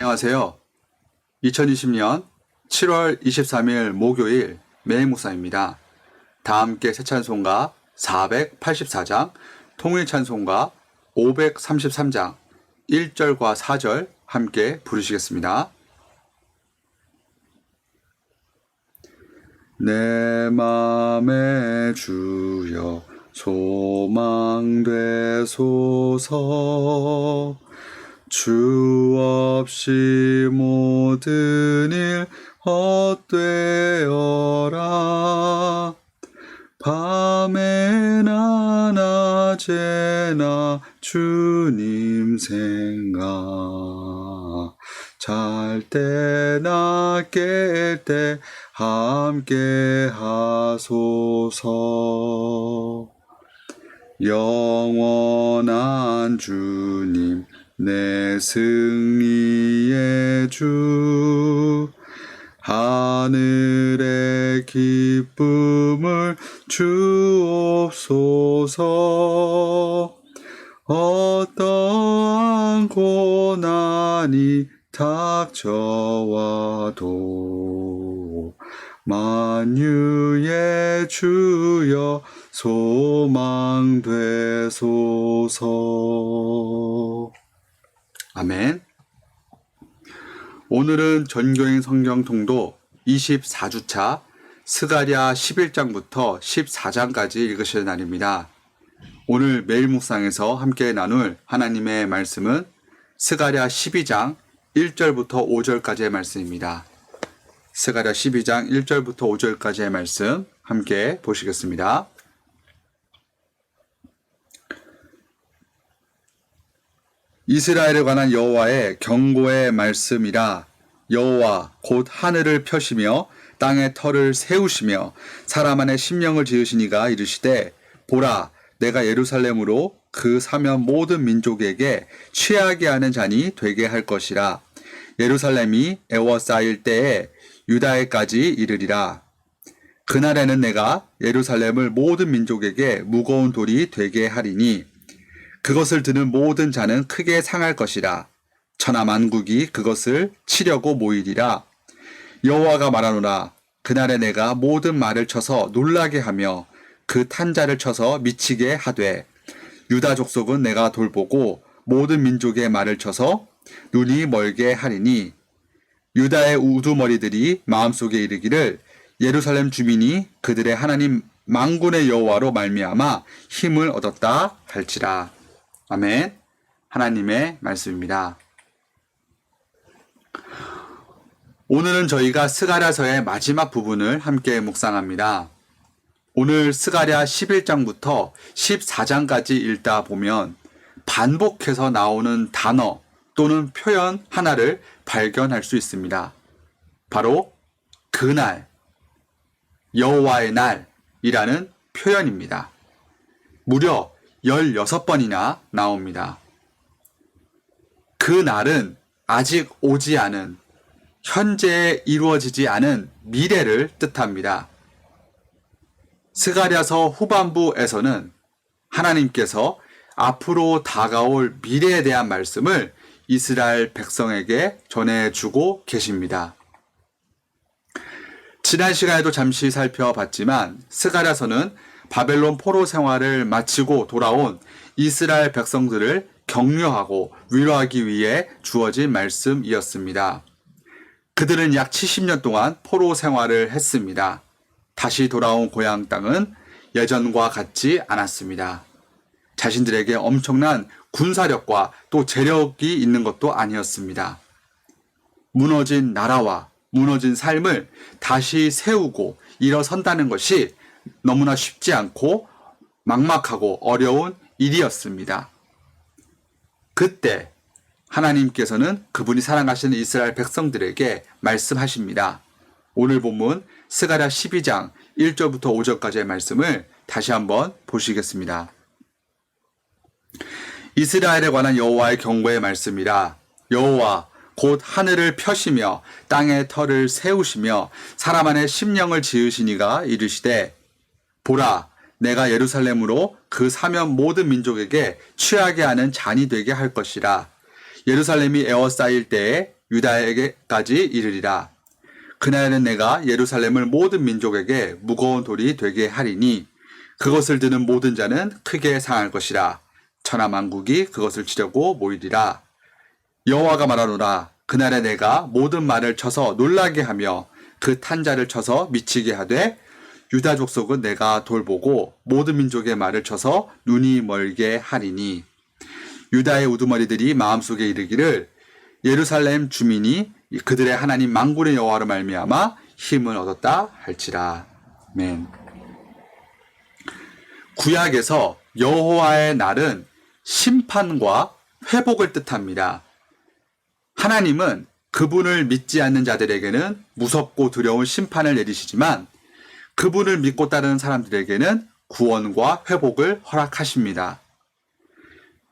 안녕하세요. 2020년 7월 23일 목요일 매일묵상입니다. 다 함께 새 찬송가 484장, 통일찬송가 533장 1절과 4절 함께 부르시겠습니다. 내 맘에 주여 소망되소서. 주 없이 모든 일 헛되어라. 밤에나 낮에나 주님 생각, 잘 때나 깰 때 함께 하소서. 영원한 주님 내 승리의 주, 하늘의 기쁨을 주옵소서. 어떠한 고난이 닥쳐와도 만유의 주여 소망되소서. 아멘. 오늘은 전교인 성경 통독 24주차 스가랴 11장부터 14장까지 읽으실 날입니다. 오늘 매일 묵상에서 함께 나눌 하나님의 말씀은 스가랴 12장 1절부터 5절까지의 말씀입니다. 스가랴 12장 1절부터 5절까지의 말씀 함께 보시겠습니다. 이스라엘에 관한 여호와의 경고의 말씀이라. 여호와 곧 하늘을 펴시며 땅의 터를 세우시며 사람 안에 심령을 지으시니가 이르시되, 보라, 내가 예루살렘으로 그 사면 모든 민족에게 취하게 하는 잔이 되게 할 것이라. 예루살렘이 에워싸일 때에 유다에까지 이르리라. 그날에는 내가 예루살렘을 모든 민족에게 무거운 돌이 되게 하리니 그것을 드는 모든 자는 크게 상할 것이라. 천하 만국이 그것을 치려고 모이리라. 여호와가 말하노라. 그날에 내가 모든 말을 쳐서 놀라게 하며 그 탄자를 쳐서 미치게 하되, 유다 족속은 내가 돌보고 모든 민족의 말을 쳐서 눈이 멀게 하리니, 유다의 우두머리들이 마음속에 이르기를 예루살렘 주민이 그들의 하나님 만군의 여호와로 말미암아 힘을 얻었다 할지라. 아멘. 하나님의 말씀입니다. 오늘은 저희가 스가랴서의 마지막 부분을 함께 묵상합니다. 오늘 스가랴 11장부터 14장까지 읽다 보면 반복해서 나오는 단어 또는 표현 하나를 발견할 수 있습니다. 바로 그날, 여호와의 날이라는 표현입니다. 무려 16번이나 나옵니다. 그 날은 아직 오지 않은, 현재에 이루어지지 않은 미래를 뜻합니다. 스가랴서 후반부에서는 하나님께서 앞으로 다가올 미래에 대한 말씀을 이스라엘 백성에게 전해주고 계십니다. 지난 시간에도 잠시 살펴봤지만 스가랴서는 바벨론 포로 생활을 마치고 돌아온 이스라엘 백성들을 격려하고 위로하기 위해 주어진 말씀이었습니다. 그들은 약 70년 동안 포로 생활을 했습니다. 다시 돌아온 고향 땅은 예전과 같지 않았습니다. 자신들에게 엄청난 군사력과 또 재력이 있는 것도 아니었습니다. 무너진 나라와 무너진 삶을 다시 세우고 일어선다는 것이 너무나 쉽지 않고 막막하고 어려운 일이었습니다. 그때 하나님께서는 그분이 사랑하시는 이스라엘 백성들에게 말씀하십니다. 오늘 본문 스가랴 12장 1절부터 5절까지의 말씀을 다시 한번 보시겠습니다. 이스라엘에 관한 여호와의 경고의 말씀이라. 여호와 곧 하늘을 펴시며 땅의 터를 세우시며 사람 안에 심령을 지으시니가 이르시되, 보라, 내가 예루살렘으로 그 사면 모든 민족에게 취하게 하는 잔이 되게 할 것이라. 예루살렘이 에워싸일 때에 유다에게까지 이르리라. 그날에는 내가 예루살렘을 모든 민족에게 무거운 돌이 되게 하리니 그것을 드는 모든 자는 크게 상할 것이라. 천하 만국이 그것을 치려고 모이리라. 여호와가 말하노라. 그날에 내가 모든 말을 쳐서 놀라게 하며 그 탄자를 쳐서 미치게 하되 유다 족속은 내가 돌보고 모든 민족의 말을 쳐서 눈이 멀게 하리니 유다의 우두머리들이 마음속에 이르기를 예루살렘 주민이 그들의 하나님 만군의 여호와로 말미암아 힘을 얻었다 할지라. 아멘. 구약에서 여호와의 날은 심판과 회복을 뜻합니다. 하나님은 그분을 믿지 않는 자들에게는 무섭고 두려운 심판을 내리시지만 그분을 믿고 따르는 사람들에게는 구원과 회복을 허락하십니다.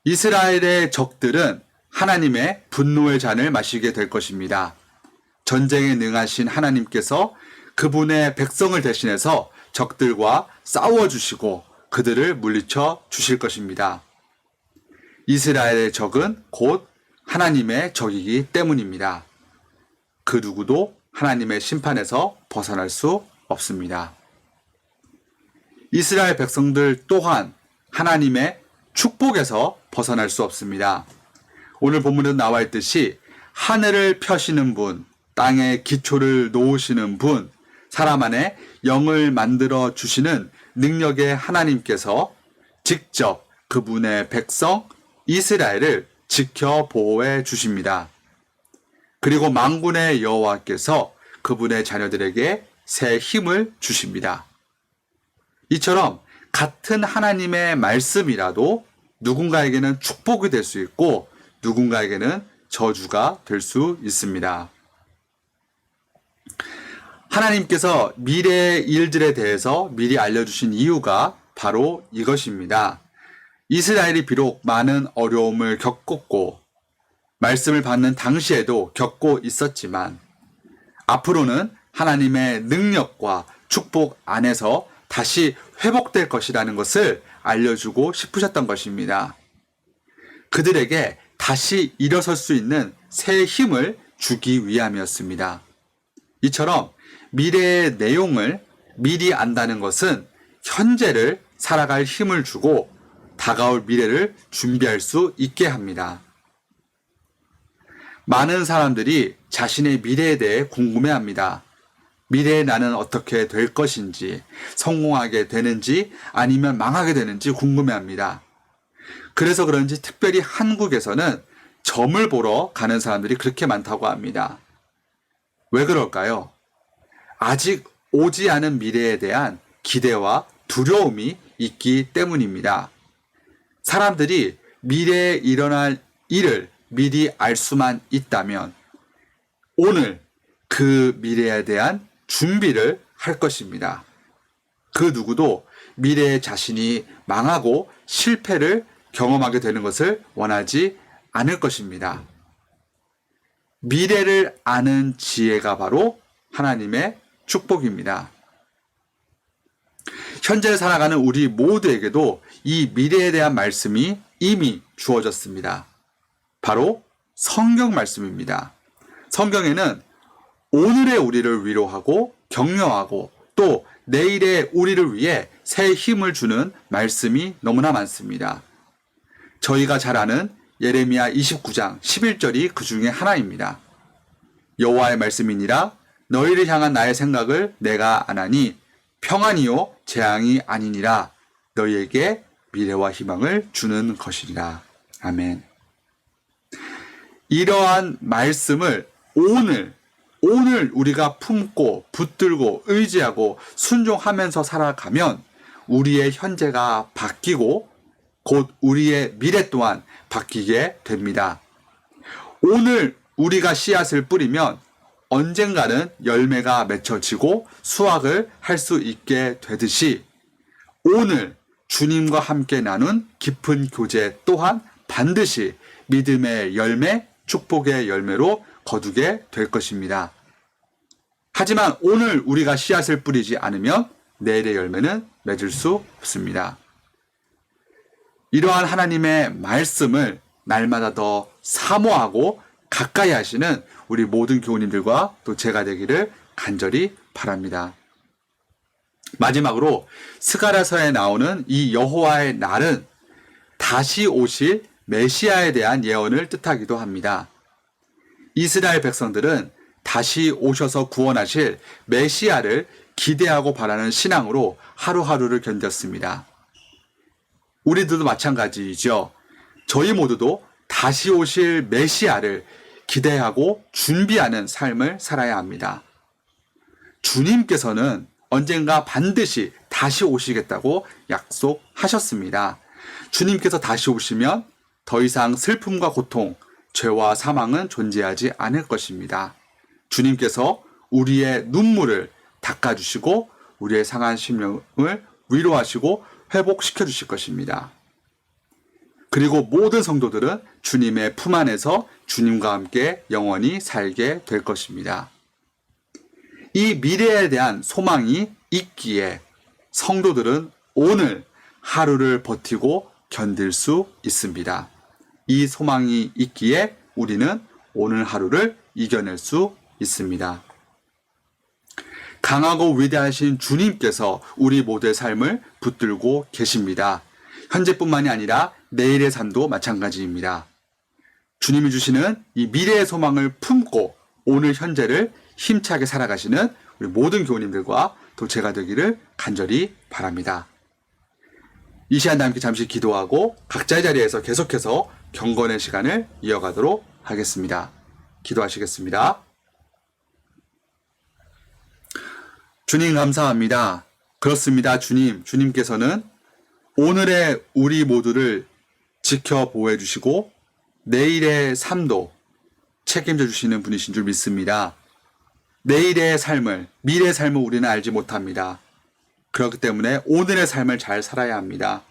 이스라엘의 적들은 하나님의 분노의 잔을 마시게 될 것입니다. 전쟁에 능하신 하나님께서 그분의 백성을 대신해서 적들과 싸워주시고 그들을 물리쳐 주실 것입니다. 이스라엘의 적은 곧 하나님의 적이기 때문입니다. 그 누구도 하나님의 심판에서 벗어날 수 없습니다. 이스라엘 백성들 또한 하나님의 축복에서 벗어날 수 없습니다. 오늘 본문에도 나와 있듯이 하늘을 펴시는 분, 땅에 기초를 놓으시는 분, 사람 안에 영을 만들어 주시는 능력의 하나님께서 직접 그분의 백성 이스라엘을 지켜 보호해 주십니다. 그리고 만군의 여호와께서 그분의 자녀들에게 새 힘을 주십니다. 이처럼 같은 하나님의 말씀이라도 누군가에게는 축복이 될 수 있고 누군가에게는 저주가 될 수 있습니다. 하나님께서 미래의 일들에 대해서 미리 알려주신 이유가 바로 이것입니다. 이스라엘이 비록 많은 어려움을 겪었고 말씀을 받는 당시에도 겪고 있었지만 앞으로는 하나님의 능력과 축복 안에서 다시 회복될 것이라는 것을 알려주고 싶으셨던 것입니다. 그들에게 다시 일어설 수 있는 새 힘을 주기 위함이었습니다. 이처럼 미래의 내용을 미리 안다는 것은 현재를 살아갈 힘을 주고 다가올 미래를 준비할 수 있게 합니다. 많은 사람들이 자신의 미래에 대해 궁금해합니다. 미래의 나는 어떻게 될 것인지, 성공하게 되는지 아니면 망하게 되는지 궁금해합니다. 그래서 그런지 특별히 한국에서는 점을 보러 가는 사람들이 그렇게 많다고 합니다. 왜 그럴까요? 아직 오지 않은 미래에 대한 기대와 두려움이 있기 때문입니다. 사람들이 미래에 일어날 일을 미리 알 수만 있다면 오늘 그 미래에 대한 준비를 할 것입니다. 그 누구도 미래의 자신이 망하고 실패를 경험하게 되는 것을 원하지 않을 것입니다. 미래를 아는 지혜가 바로 하나님의 축복입니다. 현재 살아가는 우리 모두에게도 이 미래에 대한 말씀이 이미 주어졌습니다. 바로 성경 말씀입니다. 성경에는 오늘의 우리를 위로하고 격려하고 또 내일의 우리를 위해 새 힘을 주는 말씀이 너무나 많습니다. 저희가 잘 아는 예레미야 29장 11절이 그 중에 하나입니다. 여호와의 말씀이니라 너희를 향한 나의 생각을 내가 아나니 평안이요 재앙이 아니니라 너희에게 미래와 희망을 주는 것이리라. 아멘. 이러한 말씀을 오늘 우리가 품고 붙들고 의지하고 순종하면서 살아가면 우리의 현재가 바뀌고 곧 우리의 미래 또한 바뀌게 됩니다. 오늘 우리가 씨앗을 뿌리면 언젠가는 열매가 맺혀지고 수확을 할 수 있게 되듯이 오늘 주님과 함께 나눈 깊은 교제 또한 반드시 믿음의 열매, 축복의 열매로 거두게 될 것입니다. 하지만 오늘 우리가 씨앗을 뿌리지 않으면 내일의 열매는 맺을 수 없습니다. 이러한 하나님의 말씀을 날마다 더 사모하고 가까이 하시는 우리 모든 교우님들과 또 제가 되기를 간절히 바랍니다. 마지막으로 스가랴서에 나오는 이 여호와의 날은 다시 오실 메시아에 대한 예언을 뜻하기도 합니다. 이스라엘 백성들은 다시 오셔서 구원하실 메시아를 기대하고 바라는 신앙으로 하루하루를 견뎠습니다. 우리들도 마찬가지이죠. 저희 모두도 다시 오실 메시아를 기대하고 준비하는 삶을 살아야 합니다. 주님께서는 언젠가 반드시 다시 오시겠다고 약속하셨습니다. 주님께서 다시 오시면 더 이상 슬픔과 고통, 죄와 사망은 존재하지 않을 것입니다. 주님께서 우리의 눈물을 닦아주시고 우리의 상한 심령을 위로하시고 회복시켜 주실 것입니다. 그리고 모든 성도들은 주님의 품 안에서 주님과 함께 영원히 살게 될 것입니다. 이 미래에 대한 소망이 있기에 성도들은 오늘 하루를 버티고 견딜 수 있습니다. 이 소망이 있기에 우리는 오늘 하루를 이겨낼 수 있습니다. 강하고 위대하신 주님께서 우리 모두의 삶을 붙들고 계십니다. 현재뿐만이 아니라 내일의 삶도 마찬가지입니다. 주님이 주시는 이 미래의 소망을 품고 오늘 현재를 힘차게 살아가시는 우리 모든 교우님들과 또 제가 되기를 간절히 바랍니다. 이 시간 함께 잠시 기도하고 각자의 자리에서 계속해서 경건의 시간을 이어가도록 하겠습니다. 기도하시겠습니다. 주님 감사합니다. 그렇습니다. 주님께서는 오늘의 우리 모두를 지켜보호해 주시고 내일의 삶도 책임져 주시는 분이신 줄 믿습니다. 내일의 삶을, 미래의 삶을 우리는 알지 못합니다. 그렇기 때문에 오늘의 삶을 잘 살아야 합니다.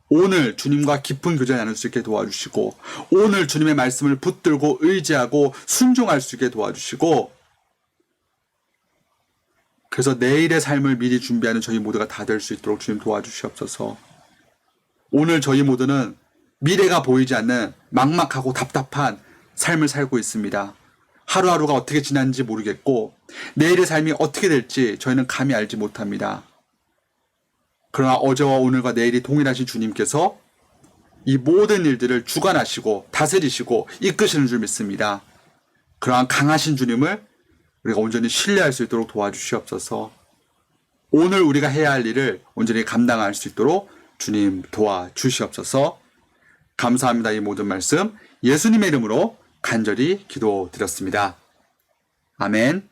오늘 주님과 깊은 교제 나눌 수 있게 도와주시고 오늘 주님의 말씀을 붙들고 의지하고 순종할 수 있게 도와주시고 그래서 내일의 삶을 미리 준비하는 저희 모두가 다 될 수 있도록 주님 도와주시옵소서. 오늘 저희 모두는 미래가 보이지 않는 막막하고 답답한 삶을 살고 있습니다. 하루하루가 어떻게 지났는지 모르겠고 내일의 삶이 어떻게 될지 저희는 감히 알지 못합니다. 그러나 어제와 오늘과 내일이 동일하신 주님께서 이 모든 일들을 주관하시고 다스리시고 이끄시는 줄 믿습니다. 그러한 강하신 주님을 우리가 온전히 신뢰할 수 있도록 도와주시옵소서. 오늘 우리가 해야 할 일을 온전히 감당할 수 있도록 주님 도와주시옵소서. 감사합니다. 이 모든 말씀 예수님의 이름으로 간절히 기도드렸습니다. 아멘.